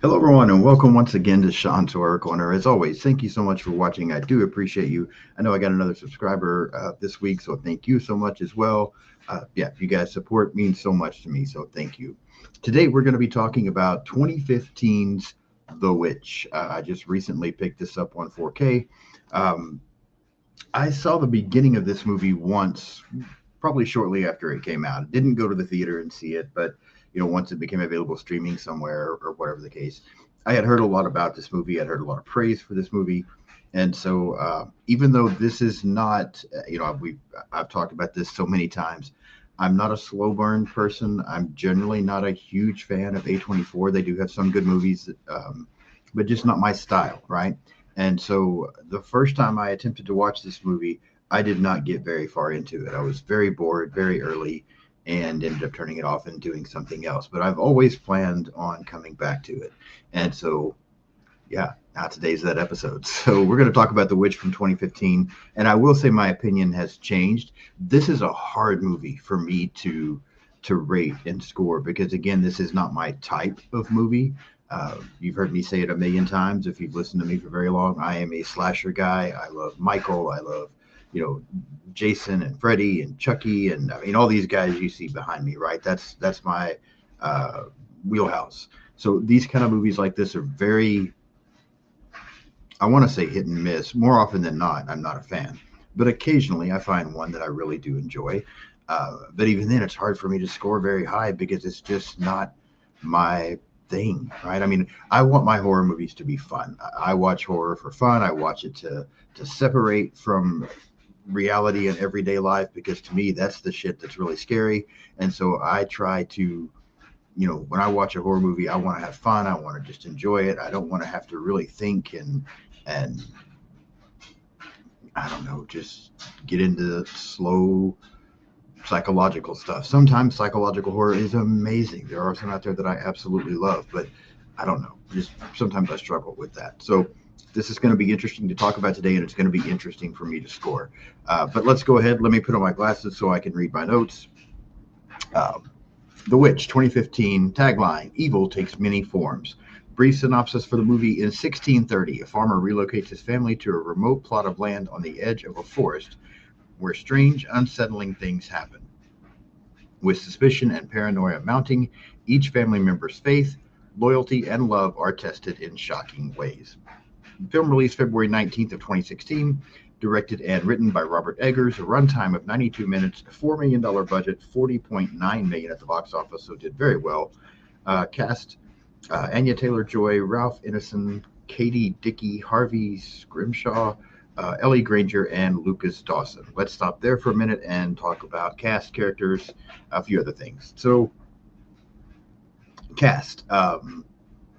Hello, everyone, and welcome once again to Sean's Horror Corner. As always, thank you so much for watching. I do appreciate you. I know I got another subscriber this week, so thank you so much as well. You guys' support means so much to me, so thank you. Today, we're going to be talking about 2015's The Witch. I just recently picked this up on 4K. Um, I saw the beginning of this movie once, probably shortly after it came out. Didn't go to the theater and see it, but once it became available streaming somewhere or whatever the case, I had heard a lot about this movie. I'd heard a lot of praise for this movie, and so even though this is not, I've talked about this so many times. I'm not a slow burn person. I'm generally not a huge fan of A24. They do have some good movies, but just not my style, right? And so the first time I attempted to watch this movie, I did not get very far into it. I was very bored very early and ended up turning it off and doing something else. But I've always planned on coming back to it. And so, yeah, now today's that episode. So we're going to talk about The Witch from 2015. And I will say my opinion has changed. This is a hard movie for me to rate and score because, again, this is not my type of movie. You've heard me say it a million times. If you've listened to me for very long, I am a slasher guy. I love Michael. I love, you know, Jason and Freddy and Chucky and I mean all these guys you see behind me, right? That's my uh, wheelhouse. So these kind of movies like this are very, I want to say hit and miss. More often than not, I'm not a fan, but occasionally I find one that I really do enjoy. But even then, it's hard for me to score very high because it's just not my thing, right? I mean, I want my horror movies to be fun. I watch horror for fun. I watch it to separate from reality and everyday life because to me that's the shit that's really scary. And so I try to, when I watch a horror movie, I want to have fun. I want to just enjoy it. I don't want to have to really think and I don't know, just get into slow psychological stuff. Sometimes psychological horror is amazing. There are some out there that I absolutely love, but I don't know. Just sometimes I struggle with that. So this is going to be interesting to talk about today, and it's going to be interesting for me to score. But let's go ahead. Let me put on my glasses so I can read my notes. Um, the Witch, 2015 tagline: Evil takes many forms. Brief synopsis for the movie: In 1630, a farmer relocates his family to a remote plot of land on the edge of a forest where strange, unsettling things happen. With suspicion and paranoia mounting, each family member's faith, loyalty, and love are tested in shocking ways. Film released February 19th of 2016, directed and written by Robert Eggers, a runtime of 92 minutes, $4 million budget, 40.9 million at the box office, so did very well. Cast: Anya Taylor-Joy, Ralph Ineson, Katie Dickey, Harvey Scrimshaw, Ellie Granger, and Lucas Dawson. Let's stop there for a minute and talk about cast, characters, a few other things. So, cast.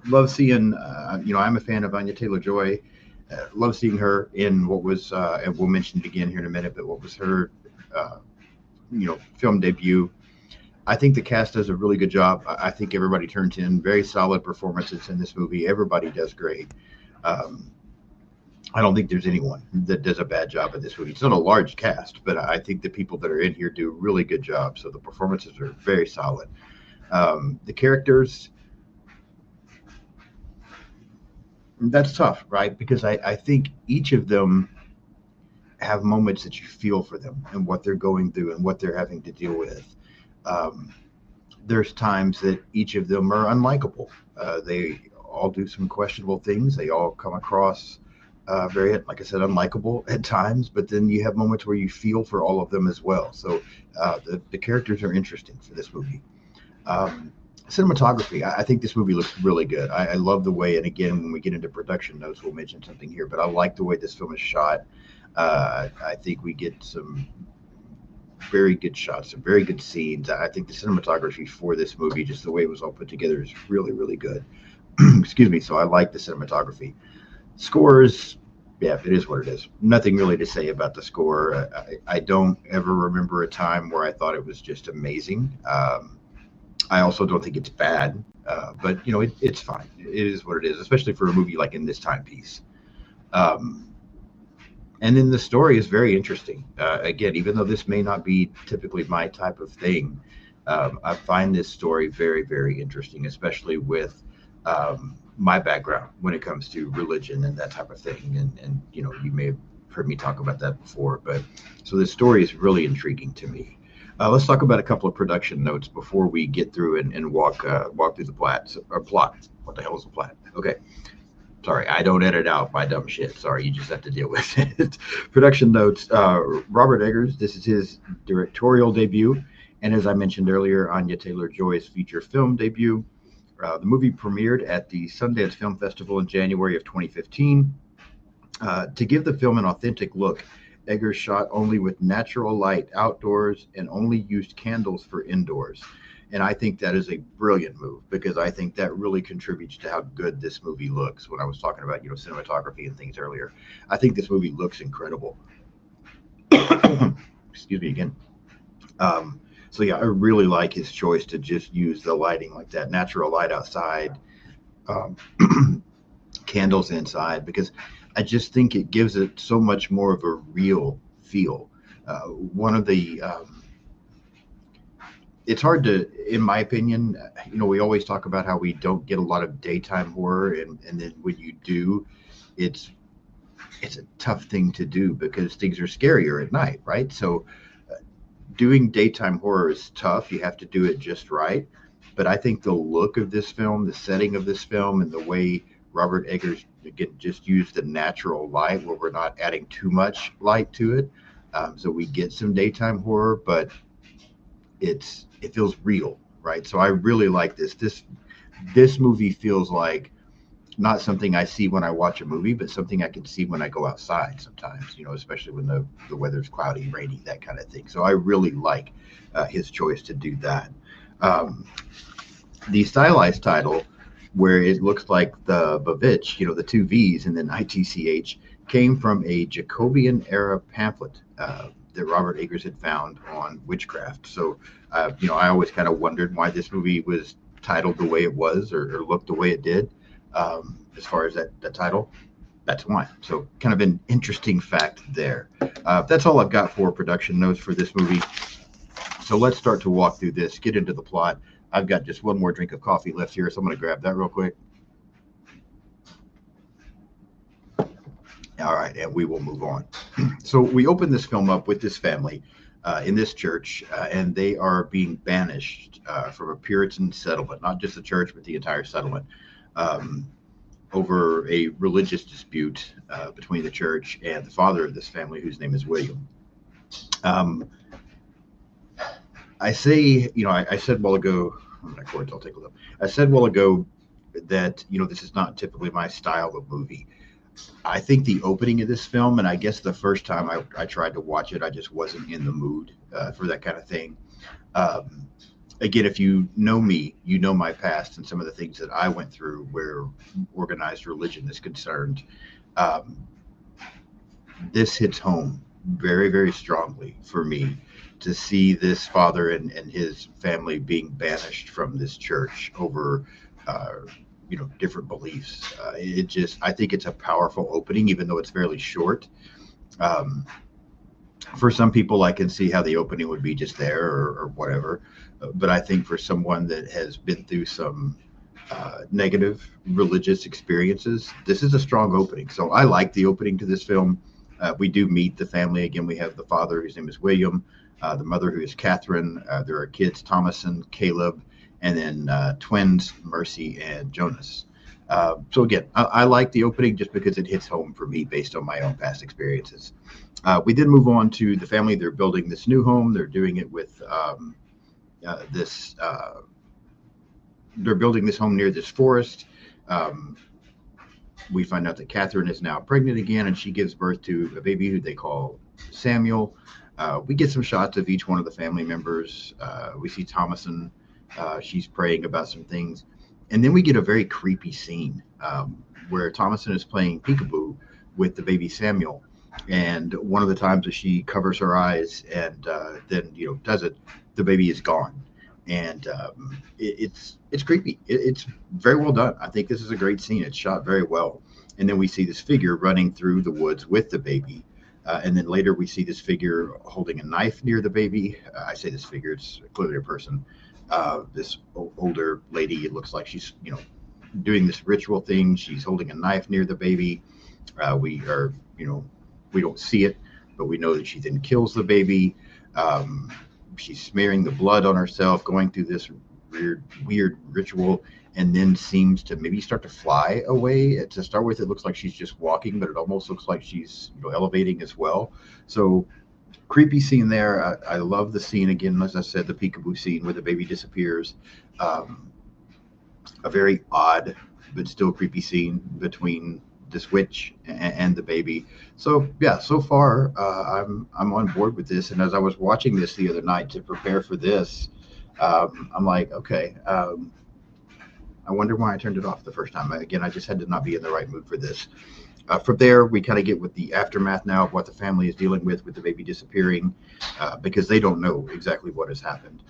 Love seeing, I'm a fan of Anya Taylor-Joy. Love seeing her in what was, and we'll mention it again here in a minute, but what was her, uh, film debut. I think the cast does a really good job. I think everybody turns in very solid performances in this movie. Everybody does great. Um, I don't think there's anyone that does a bad job in this movie. It's not a large cast, but I think the people that are in here do a really good job. So the performances are very solid. The characters, that's tough, right? Because I think each of them have moments that you feel for them and what they're going through and what they're having to deal with. Um, there's times that each of them are unlikable. They all do some questionable things. They all come across very, like I said, unlikable at times. But then you have moments where you feel for all of them as well. So the characters are interesting for this movie. Um, Cinematography. I think this movie looks really good. I love the way, and again, when we get into production notes, we'll mention something here. But I like the way this film is shot. I think we get some very good shots, some very good scenes. I think the cinematography for this movie, just the way it was all put together, is really, really good. Excuse me. So I like the cinematography. Scores, yeah, it is what it is. Nothing really to say about the score. I don't ever remember a time where I thought it was just amazing. I also don't think it's bad, but it's fine. It is what it is, especially for a movie like in this timepiece. Um, and then the story is very interesting. Again, even though this may not be typically my type of thing, I find this story very, very interesting, especially with my background when it comes to religion and that type of thing. And you may have heard me talk about that before, but so this story is really intriguing to me. Let's talk about a couple of production notes before we get through and walk through the plot. Or plot. What the hell is a plot? Okay. Sorry, I don't edit out my dumb shit. Sorry, you just have to deal with it. Production notes. Robert Eggers. This is his directorial debut, and as I mentioned earlier, Anya Taylor-Joy's feature film debut. The movie premiered at the Sundance Film Festival in January of 2015. To give the film an authentic look, Eggers shot only with natural light outdoors and only used candles for indoors. And I think that is a brilliant move because I think that really contributes to how good this movie looks. When I was talking about, cinematography and things earlier, I think this movie looks incredible. Excuse me again. So yeah, I really like his choice to just use the lighting like that, natural light outside, um, candles inside, because I just think it gives it so much more of a real feel. One of the It's hard to, in my opinion, we always talk about how we don't get a lot of daytime horror, and then when you do, it's it's a tough thing to do because things are scarier at night, right? So doing daytime horror is tough. You have to do it just right. But I think the look of this film, the setting of this film, and the way Robert Eggers again just used the natural light where we're not adding too much light to it, so we get some daytime horror, but it feels real, right? So I really like this. This movie feels like not something I see when I watch a movie, but something I can see when I go outside sometimes, especially when the weather's cloudy, rainy, that kind of thing. So I really like his choice to do that. Um, the stylized title, where it looks like the Bavitch, the two V's and then ITCH, came from a Jacobean era pamphlet that Robert Eggers had found on witchcraft. So, I always kind of wondered why this movie was titled the way it was or looked the way it did. As far as that title, that's why. So, kind of an interesting fact there. That's all I've got for production notes for this movie. So let's start to walk through this, get into the plot. I've got just one more drink of coffee left here, so I'm going to grab that real quick. All right, and we will move on. So we open this film up with this family in this church, and they are being banished from a Puritan settlement, not just the church, but the entire settlement, um, over a religious dispute between the church and the father of this family, whose name is William. Um, I say, I said a while ago, I'll take a look. I said a while ago that, this is not typically my style of movie. I think the opening of this film, and I guess the first time I tried to watch it, I just wasn't in the mood for that kind of thing. Um, Again, if you know me, you know my past and some of the things that I went through where organized religion is concerned. Um, this hits home very, very strongly for me to see this father and his family being banished from this church over, uh, different beliefs. I think it's a powerful opening, even though it's fairly short. Um, for some people, I can see how the opening would be just there or whatever. But I think for someone that has been through some negative religious experiences, this is a strong opening. So I like the opening to this film. We do meet the family. Again, we have the father, whose name is William, the mother, who is Catherine. There are kids, Thomas and Caleb, and then twins, Mercy and Jonas. So again, I like the opening just because it hits home for me based on my own past experiences. We then move on to the family. They're building this new home. They're doing it with this. They're building this home near this forest. Um, we find out that Catherine is now pregnant again, and she gives birth to a baby who they call Samuel. We get some shots of each one of the family members. We see Thomason. She's praying about some things. And then we get a very creepy scene where Thomason is playing peekaboo with the baby Samuel. And one of the times that she covers her eyes and then, does it, the baby is gone. And it's creepy. It's very well done. I think this is a great scene. It's shot very well. And then we see this figure running through the woods with the baby. And then later we see this figure holding a knife near the baby. I say this figure, it's clearly a person. This older lady, it looks like she's, doing this ritual thing. She's holding a knife near the baby. We are, we don't see it, but we know that she then kills the baby. Um, she's smearing the blood on herself, going through this weird ritual, and then seems to maybe start to fly away. To start with, it looks like she's just walking, but it almost looks like she's elevating as well. So creepy scene there. I love the scene again, as I said, the peekaboo scene where the baby disappears. Um, a very odd but still creepy scene between this witch and the baby. So yeah, so far I'm on board with this. And as I was watching this the other night to prepare for this, I'm like, okay, I wonder why I turned it off the first time. Again, I just had to not be in the right mood for this. From there, we kind of get with the aftermath now of what the family is dealing with the baby disappearing, because they don't know exactly what has happened.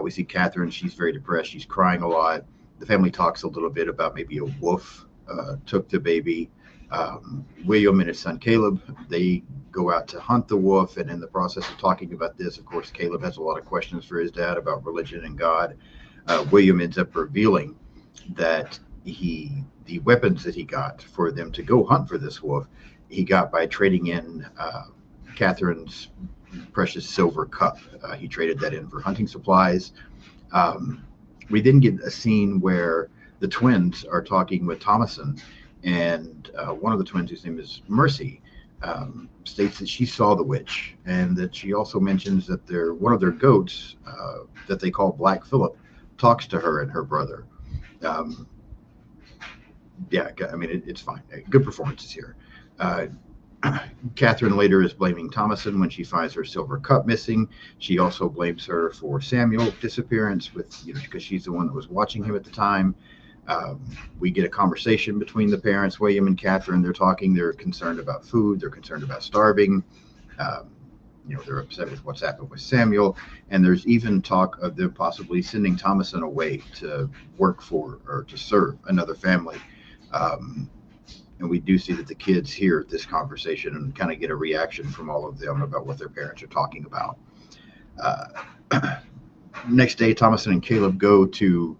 We see Catherine; she's very depressed. She's crying a lot. The family talks a little bit about maybe a wolf took the baby. William and his son Caleb, they go out to hunt the wolf, and in the process of talking about this, of course, Caleb has a lot of questions for his dad about religion and God. William ends up revealing that the weapons that he got for them to go hunt for this wolf, he got by trading in Catherine's precious silver cup. He traded that in for hunting supplies. We then get a scene where the twins are talking with Thomason, and one of the twins, whose name is Mercy, states that she saw the witch, and that she also mentions that one of their goats, that they call Black Phillip, talks to her and her brother. Um, yeah, I mean, it's fine. Good performances here. Uh, Catherine later is blaming Thomason when she finds her silver cup missing. She also blames her for Samuel's disappearance, because she's the one that was watching him at the time. We get a conversation between the parents, William and Catherine. They're talking. They're concerned about food. They're concerned about starving. Um, they're upset with what's happened with Samuel. And there's even talk of them possibly sending Thomason away to work for or to serve another family. Um, and we do see that the kids hear this conversation and kind of get a reaction from all of them about what their parents are talking about. Next day, Thomason and Caleb go to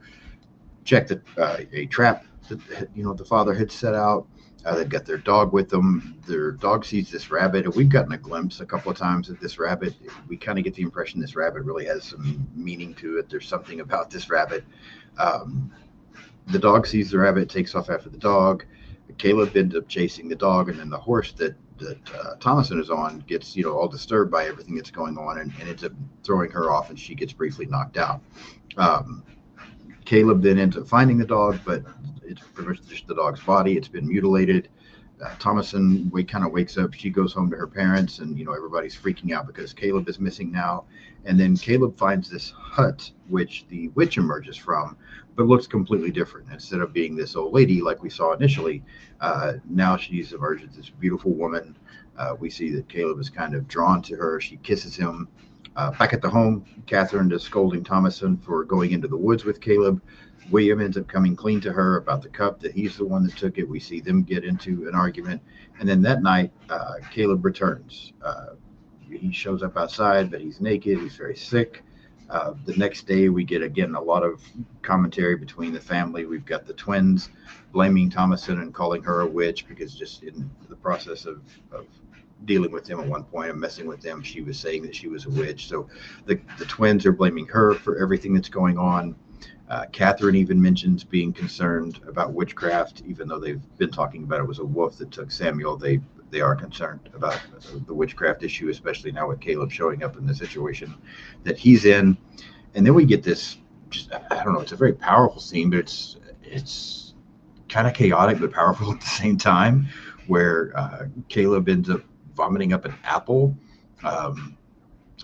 check a trap that the father had set out. They've got their dog with them. Their dog sees this rabbit, and we've gotten a glimpse a couple of times of this rabbit. We kind of get the impression this rabbit really has some meaning to it. There's something about this rabbit. The dog sees the rabbit, takes off after the dog. Caleb ends up chasing the dog, and then the horse that Thomason is on gets all disturbed by everything that's going on, and ends up throwing her off, and she gets briefly knocked out. Caleb then ends up finding the dog, but it's pretty much just the dog's body. It's been mutilated. Thomason kind of wakes up. She goes home to her parents, and everybody's freaking out because Caleb is missing now. And then Caleb finds this hut, which the witch emerges from, but looks completely different. Instead of being this old lady like we saw initially, now she's emerged as this beautiful woman. We see that Caleb is kind of drawn to her. She kisses him. Back at the home, Catherine is scolding Thomason for going into the woods with Caleb. William ends up coming clean to her about the cup, that he's the one that took it. We see them get into an argument. And then that night, Caleb returns. He shows up outside, but he's naked. He's very sick. The next day, we get, again, a lot of commentary between the family. We've got the twins blaming Thomason and calling her a witch, because just in the process of dealing with them at one point and messing with them, she was saying that she was a witch. So the twins are blaming her for everything that's going on. Catherine even mentions being concerned about witchcraft, even though they've been talking about it was a wolf that took Samuel. They are concerned about the witchcraft issue, especially now with Caleb showing up in the situation that he's in. And then we get this, I don't know, it's a very powerful scene, but it's kind of chaotic but powerful at the same time, where Caleb ends up vomiting up an apple.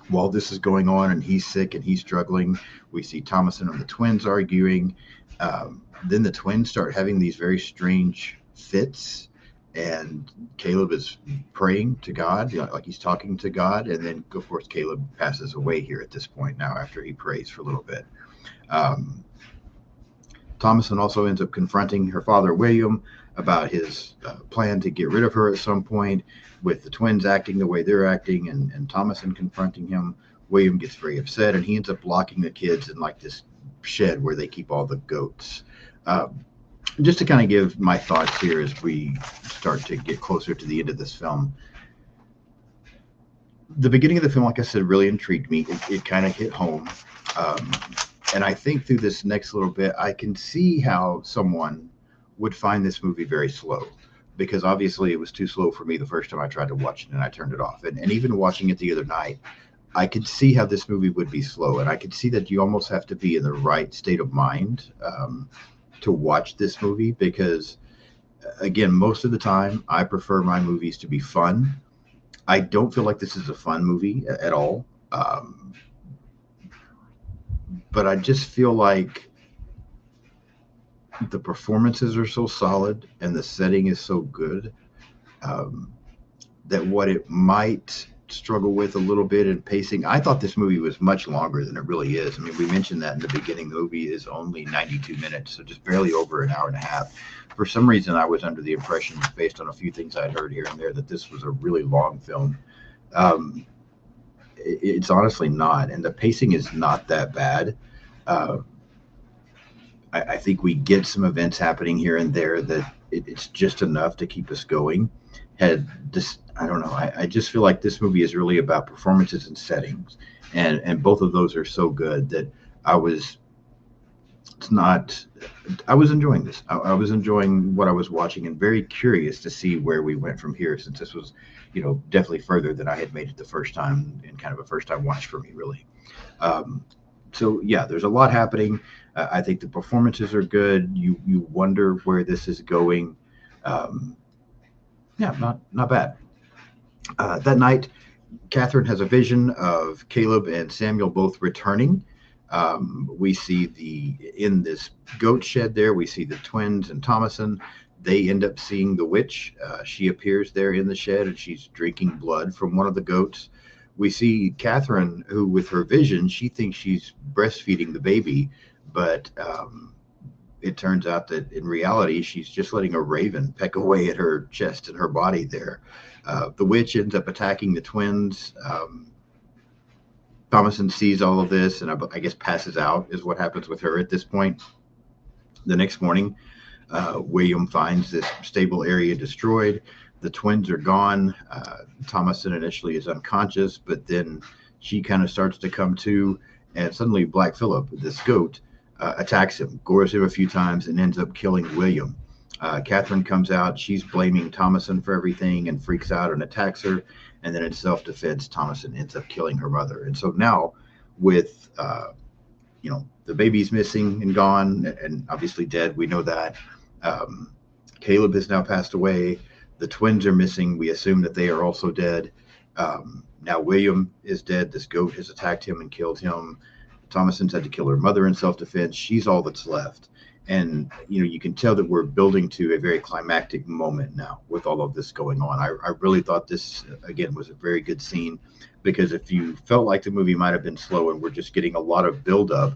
While this is going on and he's sick and he's struggling, we see Thomason and the twins arguing. Then the twins start having these very strange fits, and Caleb is praying to God, like he's talking to God. And then, of course, Caleb passes away here at this point now after he prays for a little bit. Thomason also ends up confronting her father, William, about his plan to get rid of her at some point, with the twins acting the way they're acting, and Thomason confronting him. William gets very upset, and he ends up locking the kids in like this shed where they keep all the goats. just to kind of give my thoughts here as we start to get closer to the end of this film. The beginning of the film, like I said, really intrigued me. It kind of hit home. Um, and I think through this next little bit, I can see how someone would find this movie very slow, because obviously it was too slow for me the first time I tried to watch it and I turned it off. And even watching it the other night, I could see how this movie would be slow. And I could see that you almost have to be in the right state of mind to watch this movie, because, again, most of the time I prefer my movies to be fun. I don't feel like this is a fun movie at all. But I just feel like the performances are so solid and the setting is so good, um, that what it might struggle with a little bit in pacing. I thought this movie was much longer than it really is. I mean, we mentioned that in the beginning. The movie is only 92 minutes, so just barely over an hour and a half. For some reason, I was under the impression, based on a few things I'd heard here and there, that this was a really long film. Um, it's honestly not, and the pacing is not that bad. Uh, I think we get some events happening here and there that it's just enough to keep us going. Had this, I don't know. I just feel like this movie is really about performances and settings, and both of those are so good that I was it's not. I was enjoying this. I was enjoying what I was watching, and very curious to see where we went from here, since this was, definitely further than I had made it the first time, and kind of a first time watch for me, really. Um, so yeah, there's a lot happening. I think the performances are good. You wonder where this is going. Um, yeah, not bad. That night, Catherine has a vision of Caleb and Samuel both returning. We see in this goat shed there, we see the twins and Thomason. They end up seeing the witch. She appears there in the shed and she's drinking blood from one of the goats. We see Catherine, who with her vision, she thinks she's breastfeeding the baby, but it turns out that in reality, she's just letting a raven peck away at her chest and her body there. The witch ends up attacking the twins. Thomason sees all of this and I guess passes out, is what happens with her at this point. The next morning, William finds this stable area destroyed. The twins are gone. Thomason initially is unconscious, but then she kind of starts to come to, and suddenly Black Phillip, this goat, attacks him, gores him a few times, and ends up killing William. Catherine comes out. She's blaming Thomason for everything and freaks out and attacks her. And then in self-defense, Thomason ends up killing her mother. And so now, with the baby's missing and gone, and obviously dead, we know that. Caleb has now passed away. The twins are missing. We assume that they are also dead. Now William is dead. This goat has attacked him and killed him. Thomason's had to kill her mother in self-defense. She's all that's left. And you can tell that we're building to a very climactic moment now with all of this going on. I really thought this, again, was a very good scene, because if you felt like the movie might have been slow and we're just getting a lot of buildup,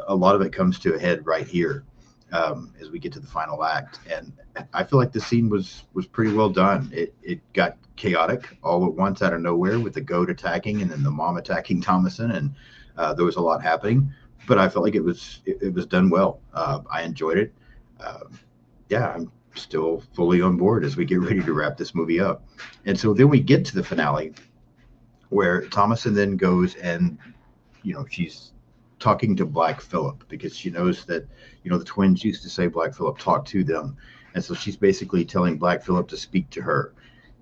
a lot of it comes to a head right here, as we get to the final act. And I feel like the scene was pretty well done. It got chaotic all at once out of nowhere, with the goat attacking and then the mom attacking Thomason, and there was a lot happening. But I felt like it was done well. I enjoyed it. Yeah, I'm still fully on board as we get ready to wrap this movie up. And so then we get to the finale, where Thomason then goes and, she's talking to Black Phillip, because she knows that, the twins used to say Black Phillip talked to them. And so she's basically telling Black Phillip to speak to her.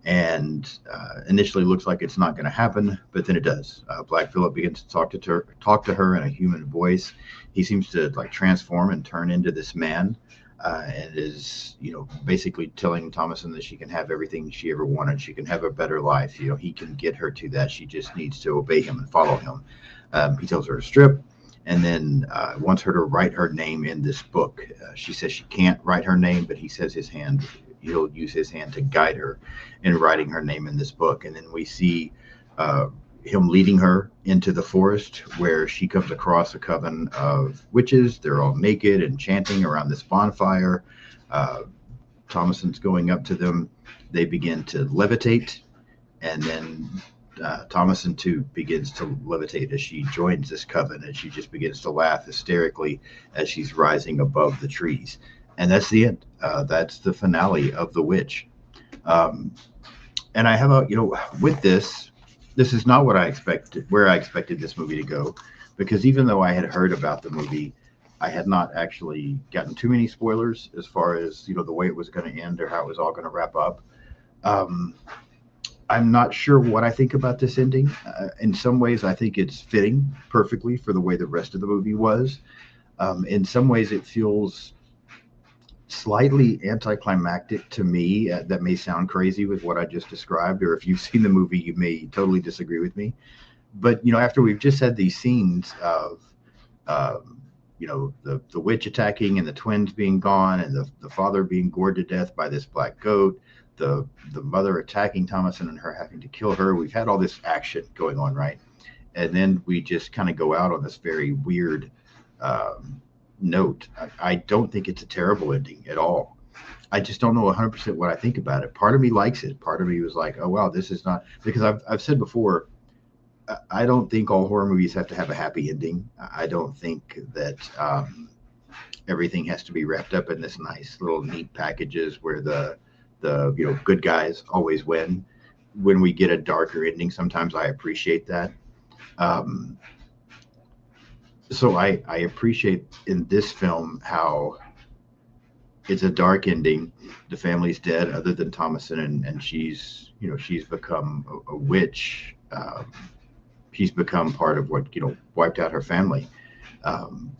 And initially looks like it's not going to happen, but then it does. Black Phillip begins to talk to her in a human voice. He seems to transform and turn into this man, and is basically telling Thomason that she can have everything she ever wanted. She can have a better life. He can get her to that. She just needs to obey him and follow him. He tells her to strip, and then wants her to write her name in this book. She says she can't write her name, but he says he'll use his hand to guide her in writing her name in this book. And then we see him leading her into the forest, where she comes across a coven of witches. They're all naked and chanting around this bonfire. Thomason's going up to them. They begin to levitate, and then Thomason too begins to levitate as she joins this coven, and she just begins to laugh hysterically as she's rising above the trees. And that's the end. That's the finale of The Witch. Um, and I have with this is not what I expected, where I expected this movie to go, because even though I had heard about the movie, I had not actually gotten too many spoilers as far as the way it was going to end or how it was all going to wrap up. Um, I'm not sure what I think about this ending. In some ways, I think it's fitting perfectly for the way the rest of the movie was. In some ways, it feels slightly anticlimactic to me. That may sound crazy with what I just described, or if you've seen the movie, you may totally disagree with me. But after we've just had these scenes of, the witch attacking and the twins being gone, and the father being gored to death by this black goat, the mother attacking Thomasin and her having to kill her. We've had all this action going on, right? And then we just kind of go out on this very weird note. I don't think it's a terrible ending at all. I just don't know 100% what I think about it. Part of me likes it. Part of me was like, oh, wow, this is not, because I've said before, I don't think all horror movies have to have a happy ending. I don't think that everything has to be wrapped up in this nice little neat packages where the good guys always win. When we get a darker ending, sometimes I appreciate that. Um, so I appreciate in this film how it's a dark ending. The family's dead, other than Thomasin, and she's become a witch. She's become part of what wiped out her family. Um,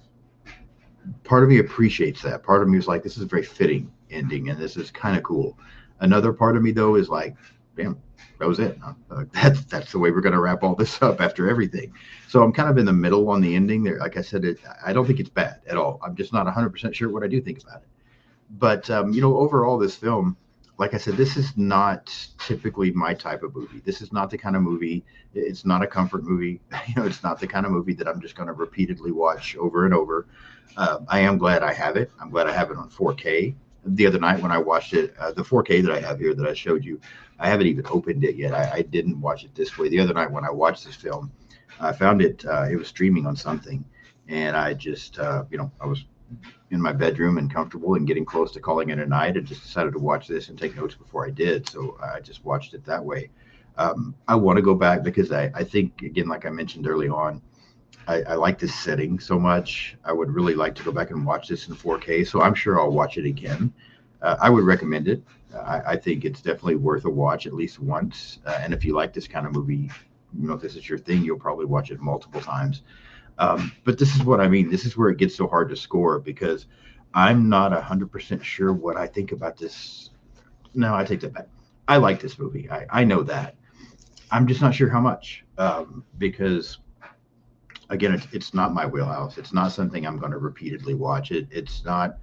Part of me appreciates that. Part of me is like, this is a very fitting ending, and this is kind of cool. Another part of me though is like, damn, that was it. That's the way we're going to wrap all this up after everything. So I'm kind of in the middle on the ending there. Like I said, I don't think it's bad at all. I'm just not 100% sure what I do think about it. But overall, this film, like I said, this is not typically my type of movie. This is not the kind of movie. It's not a comfort movie. It's not the kind of movie that I'm just going to repeatedly watch over and over. I am glad I have it. I'm glad I have it on 4K. The other night when I watched it, the 4K that I have here that I showed you, I haven't even opened it yet. I didn't watch it this way. The other night when I watched this film, I found it. It was streaming on something, and I just, I was in my bedroom and comfortable and getting close to calling it a night, and just decided to watch this and take notes before I did. So I just watched it that way. I want to go back because I think, again, like I mentioned early on, I like this setting so much. I would really like to go back and watch this in 4K. So I'm sure I'll watch it again. I would recommend it. I think it's definitely worth a watch at least once. And if you like this kind of movie, if this is your thing, you'll probably watch it multiple times. But this is what I mean. This is where it gets so hard to score, because I'm not 100% sure what I think about this. No, I take that back. I like this movie. I know that. I'm just not sure how much, because again, it's not my wheelhouse. It's not something I'm going to repeatedly watch. It's not,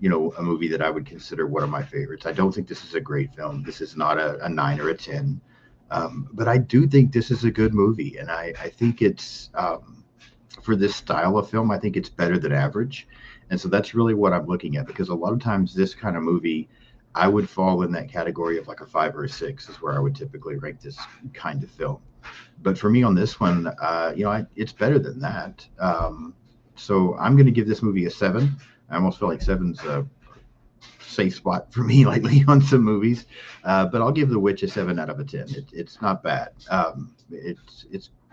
a movie that I would consider one of my favorites. I don't think this is a great film. This is not a 9 or a 10. But I do think this is a good movie. And I think it's, for this style of film, I think it's better than average. And so that's really what I'm looking at, because a lot of times this kind of movie, I would fall in that category of like a 5 or a 6 is where I would typically rank this kind of film. But for me on this one, it's better than that. So I'm going to give this movie a 7. I almost feel like 7's a safe spot for me lately on some movies. But I'll give The Witch a 7 out of a 10. It's not bad.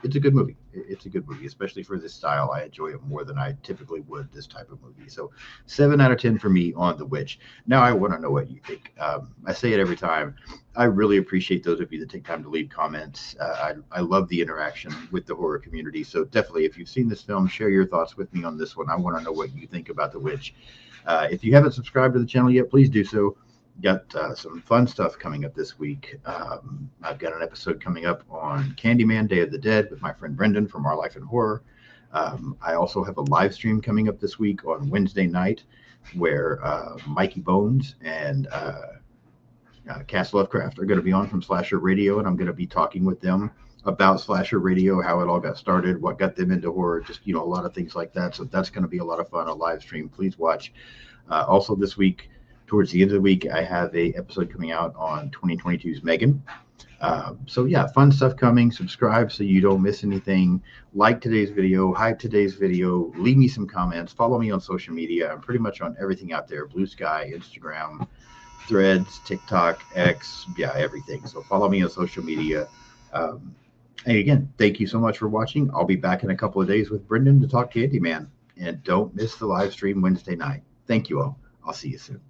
It's a good movie. It's a good movie, especially for this style. I enjoy it more than I typically would this type of movie. So 7 out of 10 for me on The Witch. Now I want to know what you think. I say it every time. I really appreciate those of you that take time to leave comments. I love the interaction with the horror community. So definitely, if you've seen this film, share your thoughts with me on this one. I want to know what you think about The Witch. If you haven't subscribed to the channel yet, please do so. Got some fun stuff coming up this week. I've got an episode coming up on Candyman Day of the Dead with my friend Brendan from Our Life in Horror. I also have a live stream coming up this week on Wednesday night where Mikey Bones and Cass Lovecraft are going to be on from Slasher Radio, and I'm going to be talking with them about Slasher Radio, how it all got started, what got them into horror, just a lot of things like that. So that's going to be a lot of fun, a live stream. Please watch. Also this week, towards the end of the week, I have a episode coming out on 2022's Megan. So yeah, fun stuff coming. Subscribe so you don't miss anything. Like today's video, hype today's video, leave me some comments, follow me on social media. I'm pretty much on everything out there: Blue Sky, Instagram, Threads, TikTok, X, yeah, everything. So follow me on social media. Um, and again, thank you so much for watching. I'll be back in a couple of days with Brendan to talk Candyman. And don't miss the live stream Wednesday night. Thank you all. I'll see you soon.